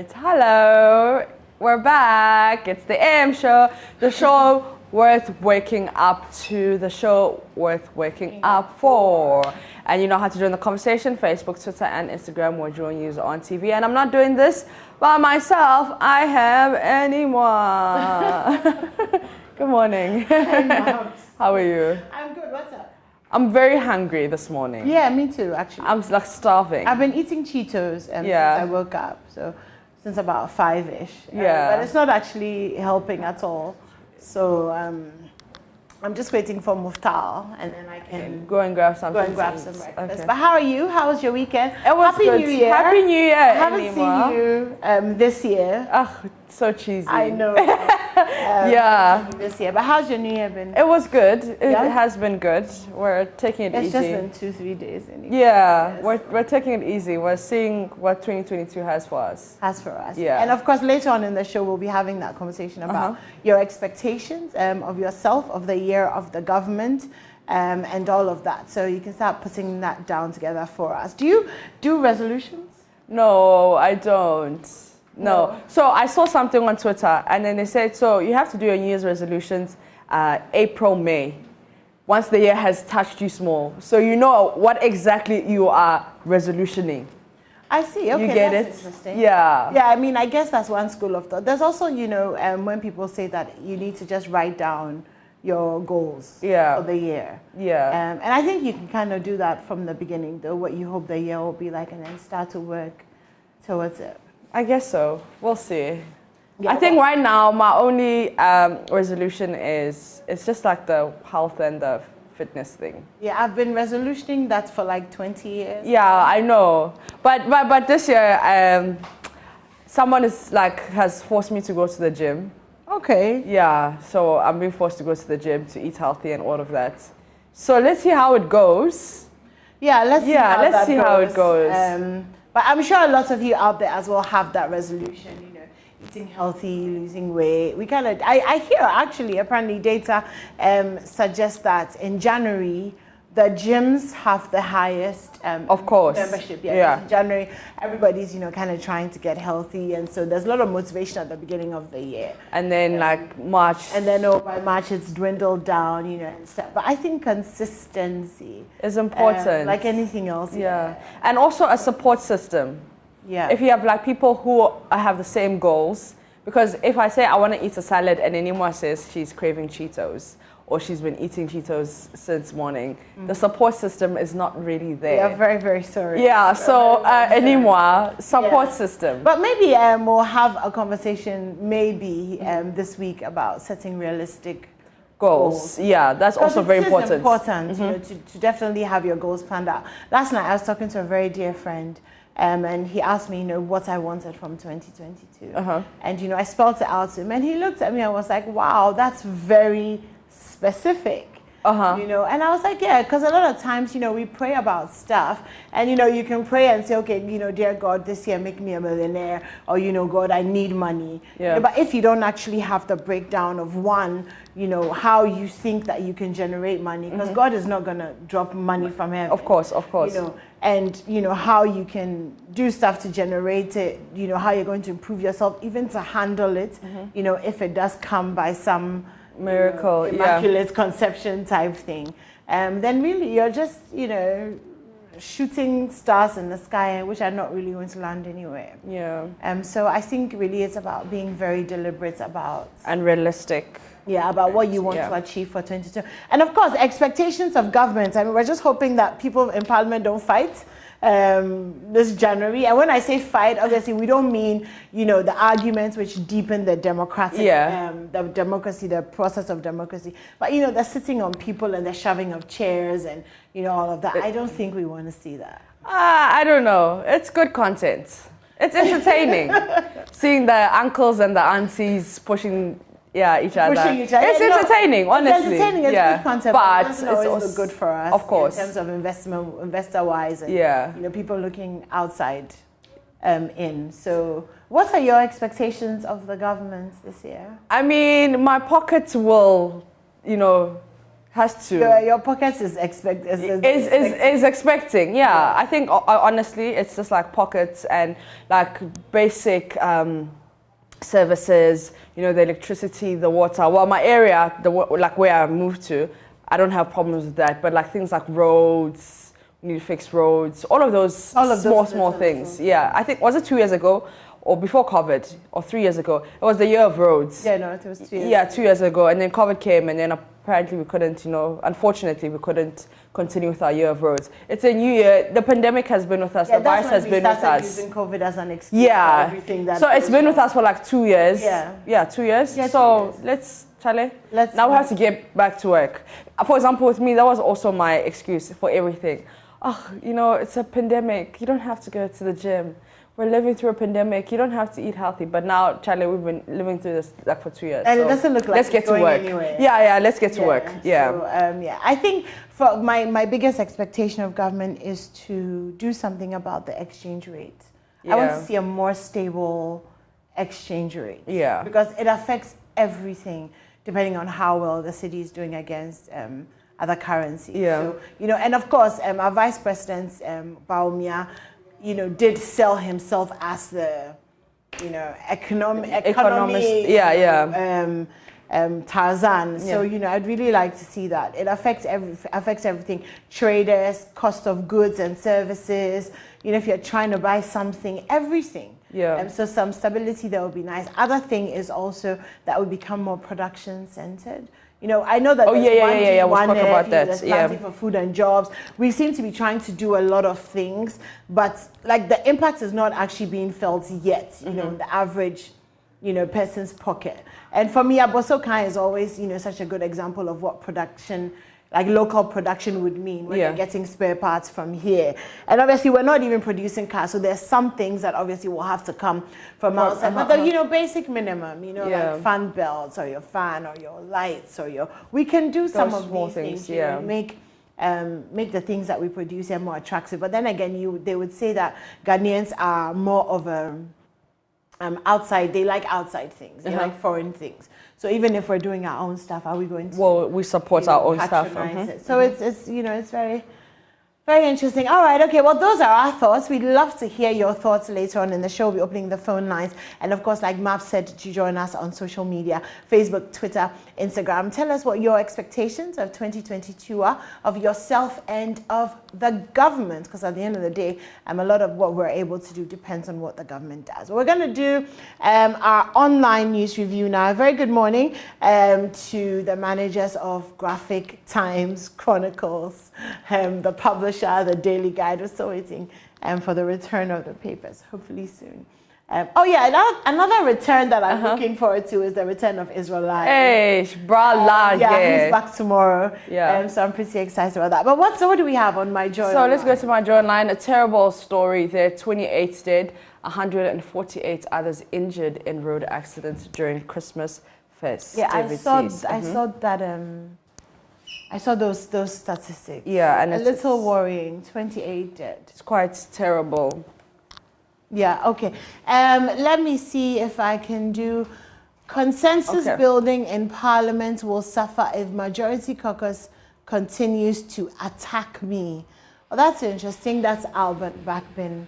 Right, hello, we're back. It's the AM show, the show worth waking up to, the show worth waking up for. And you know how to join the conversation: Facebook, Twitter, and Instagram. We're JoyNews on TV. And I'm not doing this by myself. I have anyone. Good morning. Hey, Moms. How are you? I'm good. What's up? I'm very hungry this morning. Yeah, me too, actually. I'm like starving. I've been eating Cheetos since I woke up, so since about 5-ish. Yeah. But it's not actually helping at all. So I'm just waiting for Muftal, and then I can go and grab something. Go and grab some breakfast. Okay. But how are you? How was your weekend? It was Happy good. New Year. Happy New Year. I haven't seen you this year. Oh, so cheesy. I know. Yeah. This year. But how's your New Year been? It was good. It has been good. We're taking it It's easy. just been 2-3 days. Anyway. Yeah, we're taking it easy. We're seeing what 2022 has for us. Has for us. Yeah. And of course, later on in the show, we'll be having that conversation about your expectations of yourself, of the year, of the government, and all of that. So you can start putting that down together for us. Do you do resolutions? No, I don't. No. So I saw something on Twitter, and then they said, so you have to do your New Year's resolutions April, May, once the year has touched you small. So you know what exactly you are resolutioning. I see. Okay, you get that's it? interesting. Yeah. Yeah, I mean, I guess that's one school of thought. There's also, you know, when people say that you need to just write down your goals for the year. Yeah. And I think you can kind of do that from the beginning, though, what you hope the year will be like, and then start to work towards it. I guess so. We'll see. Yeah, I think right now my only resolution is it's just like the health and the fitness thing. Yeah, I've been resolutioning that for like 20 years. Yeah, I know. But this year, someone has forced me to go to the gym. Okay. Yeah, so I'm being forced to go to the gym to eat healthy and all of that. So let's see how it goes. Yeah, let's see how it goes. But I'm sure a lot of you out there as well have that resolution, you know, eating healthy, losing weight. I hear actually, apparently data suggests that in January, the gyms have the highest of course. membership. Yeah. In January, everybody's, you know, kind of trying to get healthy. And so there's a lot of motivation at the beginning of the year. And then like March. And then by March, it's dwindled down, you know, and stuff. But I think consistency is important. Like anything else. Yeah. And also a support system. Yeah. If you have like people who have the same goals, because if I say I want to eat a salad and Enima says she's craving Cheetos, or she's been eating Cheetos since morning, the support system is not really there. Yeah, very, very sorry. Yeah, so anymore, support system. But maybe we'll have a conversation this week about setting realistic goals. Yeah, that's also very important. It's important you know, to definitely have your goals planned out. Last night I was talking to a very dear friend, and he asked me, you know, what I wanted from 2022. And, you know, I spelled it out to him, and he looked at me and was like, wow, that's very specific. You know, and I was like, yeah, because a lot of times, you know, we pray about stuff, and, you know, you can pray and say, okay, you know, dear God, this year make me a millionaire, or, you know, God, I need money. Yeah. You know, but if you don't actually have the breakdown of one, you know, how you think that you can generate money, because God is not going to drop money from heaven. Of course. You know, and, you know, how you can do stuff to generate it, you know, how you're going to improve yourself, even to handle it, you know, if it does come by some miracle, immaculate conception type thing, then really you're just, you know, shooting stars in the sky, which are not really going to land anywhere. Yeah. So I think really it's about being very deliberate about and realistic. Yeah, about what you want to achieve for 2022. And of course, expectations of government. I mean, we're just hoping that people in Parliament don't fight this January. And when I say fight, obviously we don't mean, you know, the arguments which deepen the democratic, the democracy, the process of democracy. But, you know, the sitting on people and the shoving of chairs and, you know, all of that. I don't think we want to see that. I don't know. It's good content. It's entertaining. Seeing the uncles and the aunties pushing each other. It's entertaining, honestly. It's entertaining, it's good content, but it's also good for us. Of course. In terms of investor-wise, and you know, people looking outside in. So what are your expectations of the government this year? I mean, my pockets will, you know, Has to. Your pockets is expecting. Yeah. I think honestly, it's just like pockets and like basic services. You know, the electricity, the water. Well, my area, like where I moved to, I don't have problems with that. But like things like roads, we need to fix roads. All of those small things. Yeah. I think, was it 2 years ago? Or before COVID, or 3 years ago. It was the year of roads. Yeah, no, it was 2 years. Yeah, 2 years ago. And then COVID came, and then apparently we couldn't, unfortunately, we couldn't continue with our year of roads. It's a new year. The pandemic has been with us. The virus has been with us. Using COVID as an excuse for everything that. So it's been with us for like 2 years. Yeah, 2 years. Yeah, so let's now we have to get back to work. For example, with me, that was also my excuse for everything. Oh, it's a pandemic. You don't have to go to the gym. We're living through a pandemic. You don't have to eat healthy. But now, Charlie, we've been living through this like for 2 years. And it doesn't look like let's get to work. Anywhere. Yeah, let's get to work. Yeah. So, I think for my biggest expectation of government is to do something about the exchange rate. I want to see a more stable exchange rate. Yeah. Because it affects everything depending on how well the city is doing against other currencies. Yeah. So, and of course, our Vice President, Baumia, did sell himself as the, economist. Tarzan. So, I'd really like to see that. It affects everything. Traders, cost of goods and services. If you're trying to buy something, everything. Yeah. So some stability there would be nice. Other thing is also that would become more production centered. I know that we'll talk about that. There's planting for food and jobs. We seem to be trying to do a lot of things, but like the impact is not actually being felt yet, in the average, person's pocket. And for me, Abosokai is always, such a good example of what production, like local production would mean when you're getting spare parts from here. And obviously we're not even producing cars, so there's some things that obviously will have to come from outside. But the basic minimum, like fan belts or your fan or your lights or we can do some of these things, make the things that we produce here more attractive. But then again, they would say that Ghanaians are more of a outside, they like outside things, they like foreign things. So even if we're doing our own stuff, are we going to? Well, we support our own stuff. So it's very, very interesting. All right, okay. Well, those are our thoughts. We'd love to hear your thoughts later on in the show. We'll be opening the phone lines, and of course, like Map said, to join us on social media: Facebook, Twitter, Instagram. Tell us what your expectations of 2022 are, of yourself and of the government, because at the end of the day, a lot of what we're able to do depends on what the government does. We're going to do our online news review now. A very good morning to the managers of Graphic, Times, Chronicles, the publisher, the Daily Guide. We're still waiting for the return of the papers, hopefully soon. Another return that I'm looking forward to is the return of Israel Live. Hey, he's back tomorrow. So I'm pretty excited about that. But what do we have on My Joy Online? So let's go to My Joy Online. A terrible story there. 28 dead, 148 others injured in road accidents during Christmas festivities. I saw that. I saw those statistics. Yeah, and a little worrying. 28 dead. It's quite terrible. Yeah, okay. Let me see if I can do consensus building in Parliament will suffer if Majority Caucus continues to attack me. Well, that's interesting. That's Albert Backbin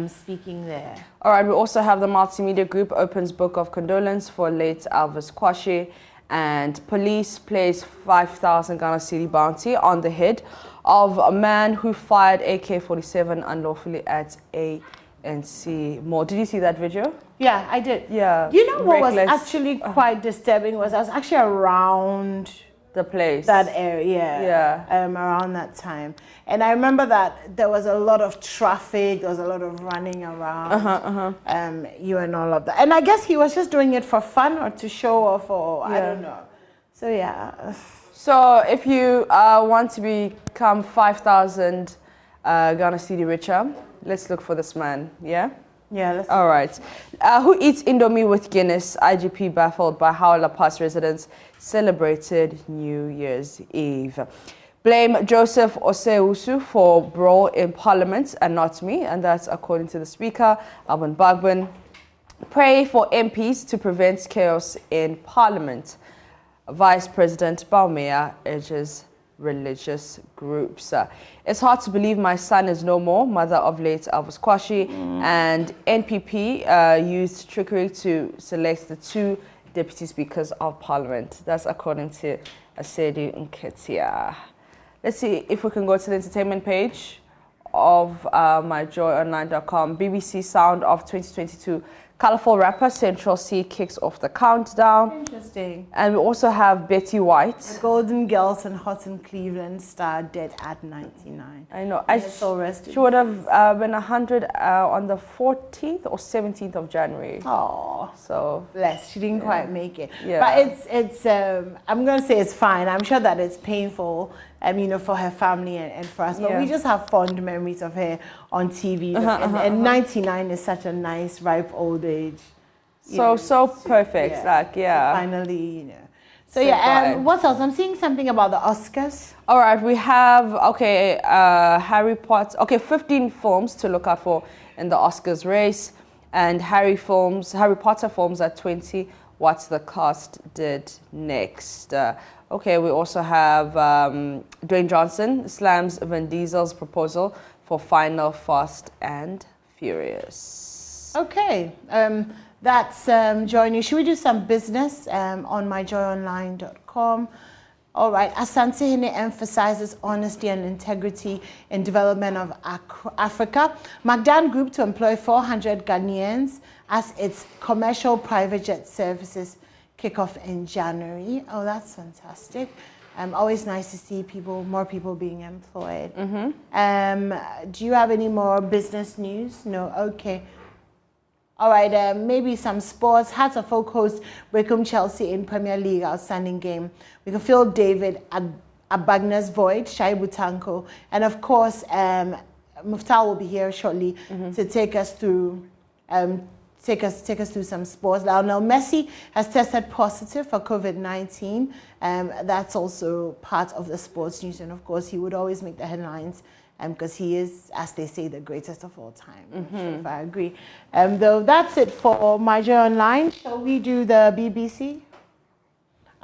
speaking there. All right, we also have the Multimedia Group opens book of condolence for late Alvis Kwashi, and police place 5,000 Ghana cedi bounty on the head of a man who fired AK-47 unlawfully at ANC Mall. Did you see that video? Yeah, I did. Yeah. You know what was actually quite disturbing was I was actually around the place, that area, around that time, and I remember that there was a lot of traffic, there was a lot of running around, you and all of that, and I guess he was just doing it for fun or to show off, or I don't know. So yeah. So if you want to become 5,000 Ghana cedi richer, let's look for this man. Yeah. Yeah, let's all right. Who eats Indomie with Guinness? IGP baffled by how La Paz residents celebrated New Year's Eve. Blame Joseph Oseusu for brawl in Parliament and not me, and that's according to the Speaker, Alban Bagbin. Pray for MPs to prevent chaos in Parliament. Vice President Baumea urges religious groups. It's hard to believe my son is no more, mother of late Elvis Kwashi, and NPP used trickery to select the 2 deputy speakers of parliament. That's according to Asedi Nketia. Let's see if we can go to the entertainment page of myjoyonline.com. BBC Sound of 2022. Colorful rapper Central C kicks off the countdown. Interesting. And we also have Betty White. The Golden Girls and Hot in Cleveland star dead at 99. I know. She would have been 100 on the 14th or 17th of January. Oh, so bless. She didn't quite make it. Yeah. But it's I'm going to say it's fine. I'm sure that it's painful, for her family and for us. But we just have fond memories of her on TV. And 99 is such a nice, ripe old age. So perfect. So finally, So what else? I'm seeing something about the Oscars. All right, we have, Harry Potter. 15 films to look out for in the Oscars race. And Harry Potter films at 20. What the cast did next. We also have Dwayne Johnson slams Vin Diesel's proposal for final Fast and Furious. Okay. That's Joy News. Should we do some business on myjoyonline.com? All right. Asante Hine emphasizes honesty and integrity in development of Africa. Magdan Group to employ 400 Ghanaians as its commercial private jet services kick off in January. Oh, that's fantastic. Always nice to see more people being employed. Do you have any more business news? No? Okay. All right, maybe some sports. Hearts of Oak host Wycombe Chelsea in Premier League outstanding game. We can feel David Abagna's void, Shaibu Tanko, and of course, Muftal will be here shortly to take us through some sports. Lionel Messi has tested positive for COVID-19. That's also part of the sports news, and of course, he would always make the headlines. Because he is, as they say, the greatest of all time. I'm not sure if I agree. Though that's it for My Joy Online. Shall we do the BBC?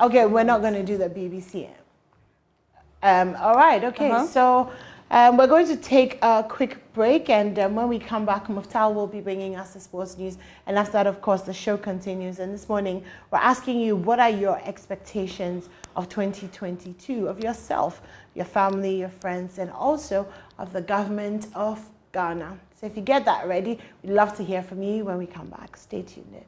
Okay, we're not going to do the BBC. All right, okay. So we're going to take a quick break, and when we come back, Muftal will be bringing us the sports news. And after that, of course, the show continues. And this morning, we're asking you, what are your expectations of 2022, of yourself, your family, your friends, and also of the government of Ghana? So if you get that ready, we'd love to hear from you when we come back. Stay tuned in.